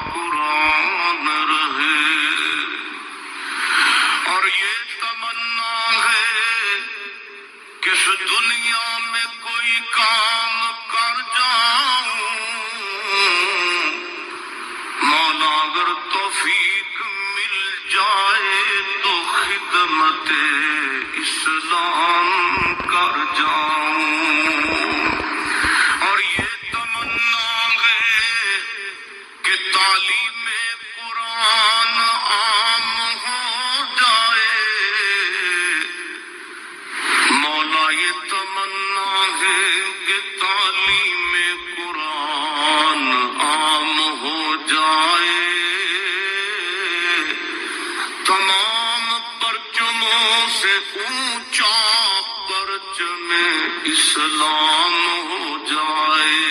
قرآن رہے، اور یہ تمنا ہے کہ اس دنیا میں کوئی کام کر جاؤں، مولا اگر توفیق مل جائے تو خدمت اسلام کر جاؤں، اور یہ تمنا ہے کہ تعلیم قرآن عام ہو جائے، مولا یہ تمنا ہے کہ تعلیم قرآن عام ہو جائے، تمام پرچموں سے اونچا پرچم اسلام ہو جائے۔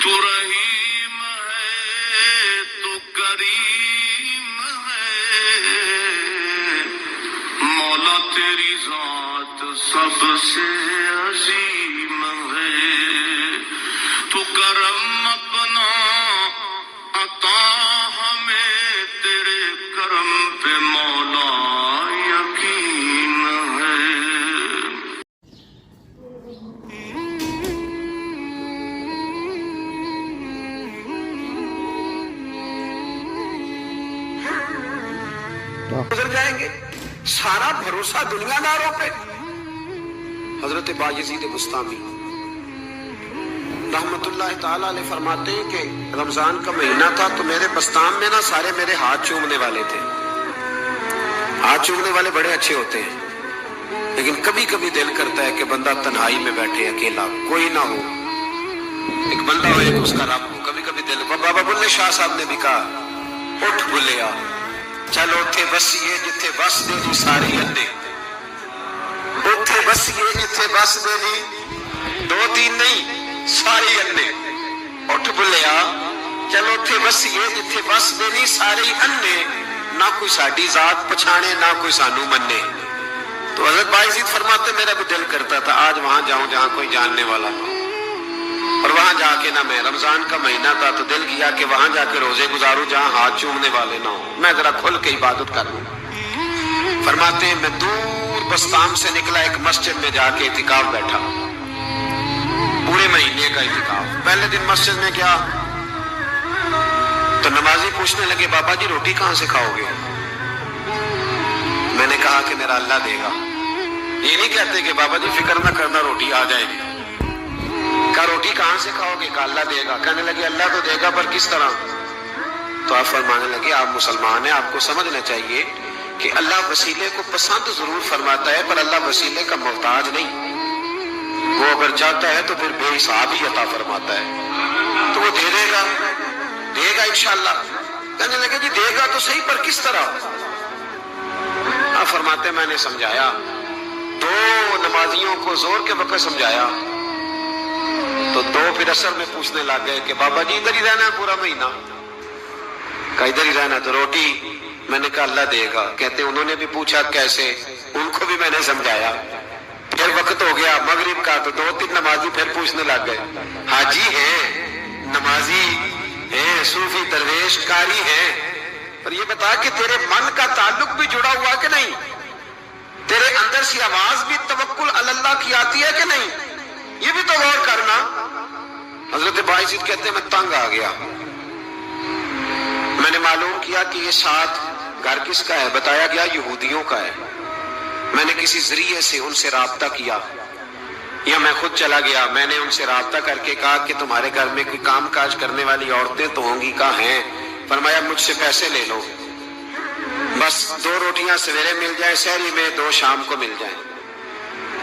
تو رحیم ہے تو کریم ہے، مولا تیری ذات سب سے عظیم ہے، تو کرم اپنا عطا ہمیں، تیرے کرم پہ مولا یقین ہے۔ گزر جائیں گے، سارا بھروسہ دنیا داروں پہ۔ حضرت بایزید بستامی رحمت اللہ تعالیٰ علیہ فرماتے ہیں کہ رمضان کا مہینہ تھا تو میرے بستان میں نا سارے میرے ہاتھ چومنے والے تھے۔ ہاتھ چومنے والے بڑے اچھے ہوتے ہیں، لیکن کبھی کبھی دل کرتا ہے کہ بندہ تنہائی میں بیٹھے اکیلا، کوئی نہ ہو، ایک بندہ ہو، ایک اس کا رب ہو۔ کبھی کبھی دل، بابا بلے شاہ صاحب نے بھی کہا، اٹھ بلیا چلو اتھے بسیے جتھے بس دے جی ساری اندے، اتھے بسیے جتھے بس دے جی دو تین نہیں ساری انے، اٹھ بلیا چلو اتھے بسیے جتھے بس دے جی ساری انے، نہ کوئی ساڈی ذات پچھانے نہ کوئی سانو منے۔ تو حضرت بایزید فرماتے میرا بھی دل کرتا تھا آج وہاں جاؤں جہاں کوئی جاننے والا ہو، اور وہاں جا کے نہ، میں رمضان کا مہینہ تھا تو دل کیا کہ وہاں جا کے روزے گزاروں جہاں ہاتھ چومنے والے نہ ہو، میں ذرا کھل کے عبادت کروں۔ فرماتے ہیں میں دور بستان سے نکلا، ایک مسجد میں جا کے اعتکاف بیٹھا، پورے مہینے کا اعتکاف۔ پہلے دن مسجد میں کیا تو نمازی پوچھنے لگے بابا جی روٹی کہاں سے کھاؤ گے؟ میں نے کہا کہ میرا اللہ دے گا۔ یہ نہیں کہتے کہ بابا جی فکر نہ کرنا روٹی آ جائے گی۔ کہا روٹی کہاں سے کھاؤ گے؟ کہا اللہ دے گا۔ کہنے لگے اللہ تو دے گا پر کس طرح؟ تو آپ فرمانے لگے آپ مسلمان ہیں، آپ کو سمجھنا چاہیے کہ اللہ وسیلے کو پسند ضرور فرماتا ہے پر اللہ وسیلے کا محتاج نہیں، وہ اگر چاہتا ہے تو پھر بے حساب ہی عطا فرماتا ہے، تو وہ دے دے گا انشاءاللہ۔ کہنے لگے جی دے گا تو صحیح پر کس طرح؟ آپ فرماتے میں نے سمجھایا، دو نمازیوں کو زور کے وقت سمجھایا تو دو پھر اثر میں پوچھنے لگ گئے کہ بابا جی ادھر ہی رہنا ہے پورا مہینہ؟ کہا ادھر ہی رہنا۔ تو روٹی؟ میں نے کہا اللہ دے گا۔ کہتے انہوں نے بھی پوچھا کیسے؟ ان کو بھی میں نے سمجھایا۔ پھر وقت ہو گیا مغرب کا تو دو تین نمازی پھر پوچھنے لگ گئے، حاجی ہیں، نمازی ہیں، صوفی درویش قاری ہیں، پر یہ بتا کہ تیرے من کا تعلق بھی جڑا ہوا کہ نہیں؟ تیرے اندر سی آواز بھی توکل علی اللہ کی آتی ہے کہ نہیں؟ یہ بھی تو غور کرنا۔ حضرت بایزید کہتے ہیں میں تنگ آ گیا، میں نے معلوم کیا کہ یہ ساتھ گھر کس کا ہے؟ بتایا گیا یہودیوں کا ہے۔ میں نے کسی ذریعے سے ان سے رابطہ کیا یا میں خود چلا گیا، میں نے ان سے رابطہ کر کے کہا کہ تمہارے گھر میں کوئی کام کاج کرنے والی عورتیں تو ہوں گی؟ کہاں ہیں؟ فرمایا مجھ سے پیسے لے لو، بس 2 روٹیاں سویرے مل جائیں سحری میں، 2 شام کو مل جائیں،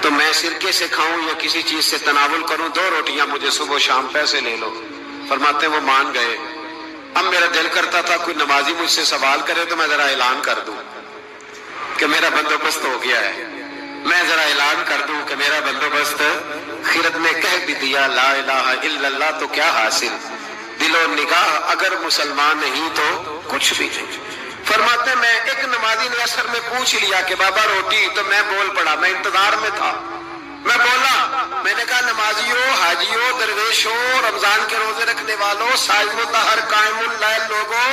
تو میں سرکے سے کھاؤں یا کسی چیز سے تناول کروں، 2 روٹیاں مجھے صبح شام پیسے لے لو۔ فرماتے ہیں وہ مان گئے۔ اب میرا دل کرتا تھا کوئی نمازی مجھ سے سوال کرے تو میں ذرا اعلان کر دوں کہ میرا بندوبست ہو گیا ہے، میں ذرا اعلان کر دوں کہ میرا بندوبست، خیرت نے کہہ بھی دیا لا الہ الا اللہ تو کیا حاصل، دل و نگاہ اگر مسلمان نہیں تو کچھ بھی نہیں۔ فرماتے میں ایک نمازی نے اثر میں پوچھ لیا کہ بابا روٹی، تو میں بول پڑا، میں انتظار میں تھا میں بولا، میں نے کہا نمازیوں، حاجیوں، درویشوں، رمضان کے روزے رکھنے والوں، صائم الدہر قائم اللیل لوگوں،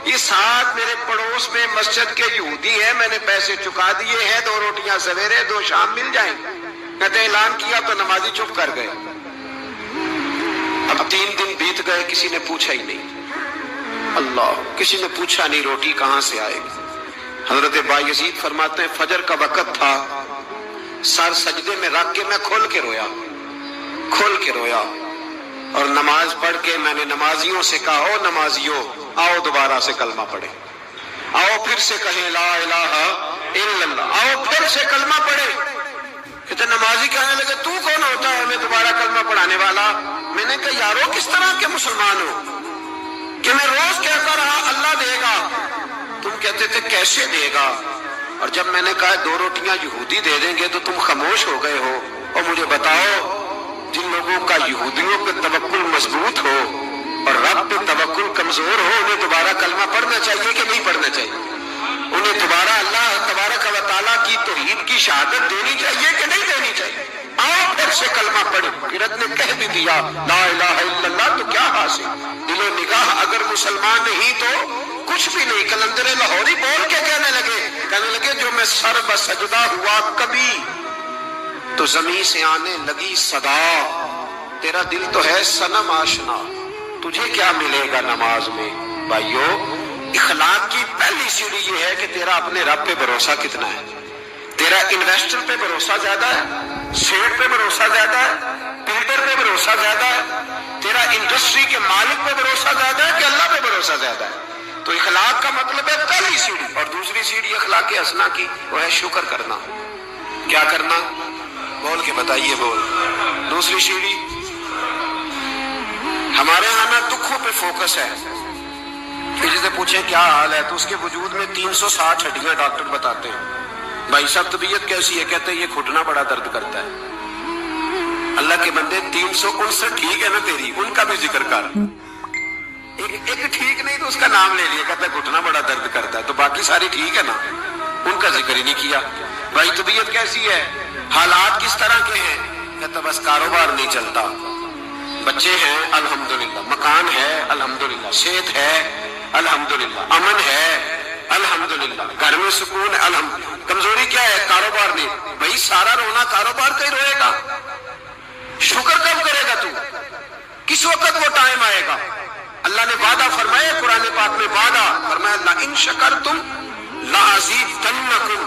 یہ ساتھ میرے پڑوس میں مسجد کے یہودی ہیں، میں نے پیسے چکا دیے ہیں، 2 روٹیاں سویرے 2 شام مل جائیں۔ کہتے اعلان کیا تو نمازی چپ کر گئے۔ اب 3 دن بیت گئے، کسی نے پوچھا ہی نہیں، اللہ، کسی نے پوچھا نہیں روٹی کہاں سے آئے گی۔ حضرت بایزید فرماتے ہیں فجر کا وقت تھا، سر سجدے میں رکھ کے میں کھول کے رویا اور نماز پڑھ کے میں نے نمازیوں سے کہا، او نمازیوں، آؤ دوبارہ سے کلمہ پڑھے، آؤ پھر سے کہیں لا الہ الا اللہ، آؤ پھر سے کلمہ پڑھے۔ کہتے نمازی کہنے لگے تو کون ہوتا ہے ہمیں دوبارہ کلمہ پڑھانے والا؟ میں نے کہا یارو کس طرح کے مسلمان ہو کہ میں روز کہتا رہا اللہ دے گا، تم کہتے تھے کیسے دے گا، اور جب میں نے کہا 2 روٹیاں یہودی دے دیں گے تو تم خاموش ہو گئے ہو۔ اور مجھے بتاؤ، جن لوگوں کا یہودیوں پہ توکل مضبوط ہو اور رب پہ توکل کمزور ہو، انہیں دوبارہ کلمہ پڑھنا چاہیے کہ نہیں پڑھنا چاہیے؟ انہیں دوبارہ اللہ تبارک و تعالیٰ کی توحید کی شہادت دینی چاہیے کہ نہیں دینی چاہیے؟ آؤ پھر سے کلمہ پڑھیں۔ قرت نے کہہ بھی دیا لا الہ الا اللہ تو کیا حاصل، دل و نگاہ اگر مسلمان نہیں تو کچھ بھی نہیں۔ کلندر لاہوری بول کے کہنے لگے جو میں سر بسجدہ ہوا کبھی تو زمین سے آنے لگی صدا، تیرا دل تو ہے صنم آشنا، تجھے کیا ملے گا نماز میں؟ بھائیو، اخلاق کی پہلی سیڑھی یہ ہے کہ تیرا اپنے رب پہ بھروسہ کتنا ہے۔ تیرا انویسٹر پہ بھروسہ زیادہ ہے، سیٹ پہ بھروسہ زیادہ ہے، بلڈر پہ بھروسہ زیادہ ہے، تیرا انڈسٹری کے مالک پہ بھروسہ زیادہ ہے کہ اللہ پہ بھروسہ زیادہ ہے؟ تو اخلاق کا مطلب ہے پہلی سیڑھی، اور دوسری سیڑھی اخلاق حسنہ کی وہ ہے شکر کرنا۔ کیا کرنا؟ بول کے بتائیے، بول۔ دوسری سیڑھی ہمارے یہاں نا دکھوں پہ فوکس ہے، کسی سے پوچھیں کیا حال ہے تو اس کے وجود میں 360 ہڈیاں ڈاکٹر بتاتے ہیں۔ بھائی صاحب طبیعت کیسی ہے؟ کہتے ہیں یہ گھٹنا بڑا درد کرتا ہے۔ اللہ کے بندے 359 ٹھیک ہے نا تیری، ان کا بھی ذکر کر۔ ایک ٹھیک نہیں تو اس کا نام لے لیا، کہتا ہے گھٹنا بڑا درد کرتا ہے، تو باقی ساری ٹھیک ہے نا، ان کا ذکر ہی نہیں کیا۔ بھائی طبیعت کیسی ہے، حالات کس طرح کے ہیں؟ کہتا بس کاروبار نہیں چلتا، بچے ہیں الحمدللہ، مکان ہے الحمدللہ، صحت ہے الحمدللہ، امن ہے الحمدللہ، گھر میں سکون ہے الحمدللہ۔ کمزوری کیا ہے؟ کاروبار نہیں۔ بھائی سارا رونا کاروبار کا ہی روئے گا، شکر کب کرے گا تو؟ کس وقت وہ ٹائم آئے گا؟ اللہ نے وعدہ فرمایا قرآن پاک میں، وعدہ فرمایا لئن شکرتم لازیدنکم،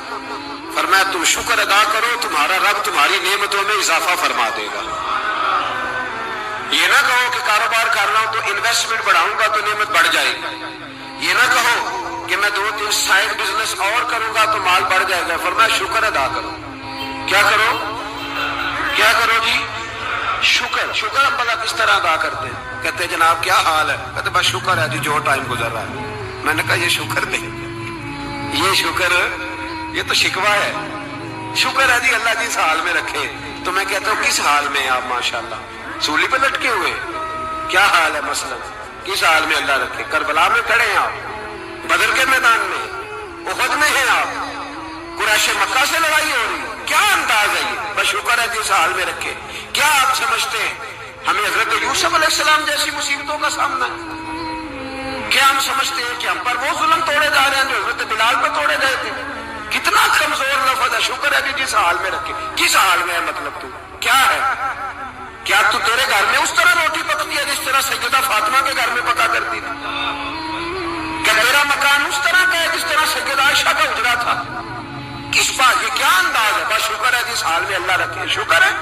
فرمایا تم شکر ادا کرو تمہارا رب تمہاری نعمتوں میں اضافہ فرما دے گا۔ یہ نہ کہو کہ کاروبار کر رہا ہوں تو انویسٹمنٹ بڑھاؤں گا تو نعمت بڑھ جائے گی، یہ نہ کہو کہ میں 2-3 سائیڈ بزنس اور کروں گا تو مال بڑھ جائے گا، فرمایا شکر ادا کرو۔ کیا کرو؟ کیا کرو جی؟ شکر۔ شکر ہم بھلا کس طرح ادا کرتے ہیں؟ کہتے ہیں جناب کیا حال ہے؟ کہتے بس شکر ہے جی جو ٹائم گزر رہا ہے۔ میں نے کہا یہ شکر نہیں، یہ شکر، یہ تو شکوہ ہے۔ شکر ہے جی اللہ جس حال میں رکھے۔ تو میں کہتا ہوں کس حال میں آپ ماشاءاللہ سولی پہ لٹکے ہوئے؟ کیا حال ہے مثلا؟ کس حال میں اللہ رکھے؟ کربلا میں کھڑے ہیں آپ، بدر کے میدان میں، احد میں ہیں آپ، قریش مکہ سے لڑائی ہو رہی، کیا انداز ہے یہ؟ بس شکر ہے جس حال میں رکھے۔ کیا آپ سمجھتے ہیں ہمیں حضرت یوسف علیہ السلام جیسی مصیبتوں کا سامنا ہے؟ کیا ہم سمجھتے ہیں کہ ہم پر وہ ظلم توڑے جا رہے ہیں جو حضرت بلال پہ توڑے گئے تھے؟ کتنا کمزور لفظ ہے، شکر ہے کہ جس حال میں رکھے۔ کس حال میں ہے مطلب تو کیا ہے؟ کیا تو تیرے گھر میں اس طرح روٹی پکتی ہے جس طرح سیدہ فاطمہ کے گھر میں پکا کرتی تھی؟ کیا تیرا مکان اس طرح کا ہے جس طرح سیدہ عائشہ کا اجڑا تھا؟ کس بات، یہ کیا انداز ہے؟ بس شکر ہے جس حال میں اللہ رکھے۔ شکر ہے،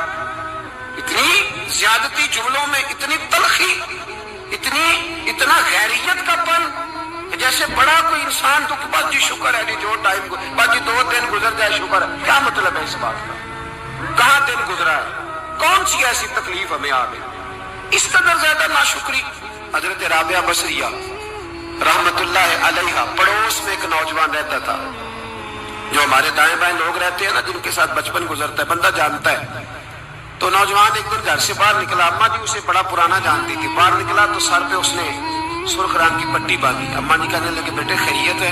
اتنی زیادتی جملوں میں، اتنی تلخی، اتنا غیریت کا پن، جیسے بڑا کوئی انسان تو بس جی شکر ہے جی جو ٹائم بس جی 2 دن گزر جائے شکر ہے۔ کیا مطلب ہے اس بات کا؟ کہاں دن گزرا ہے؟ کون سی ایسی تکلیف ہمیں آ گئی؟ اس قدر زیادہ ناشکری۔ حضرت رابعہ بصریہ رحمت اللہ علیہا، پڑوس میں ایک نوجوان رہتا تھا، جو ہمارے دائیں بائیں لوگ رہتے ہیں نا جن کے ساتھ بچپن گزرتا ہے بندہ جانتا ہے۔ تو نوجوان ایک دن گھر سے باہر نکلا، اماں جی اسے بڑا پرانا جانتی تھی، باہر نکلا تو سر پہ اس نے سرخ رنگ کی پٹی باندھی۔ اماں جی کہنے لگے بیٹے خیریت ہے؟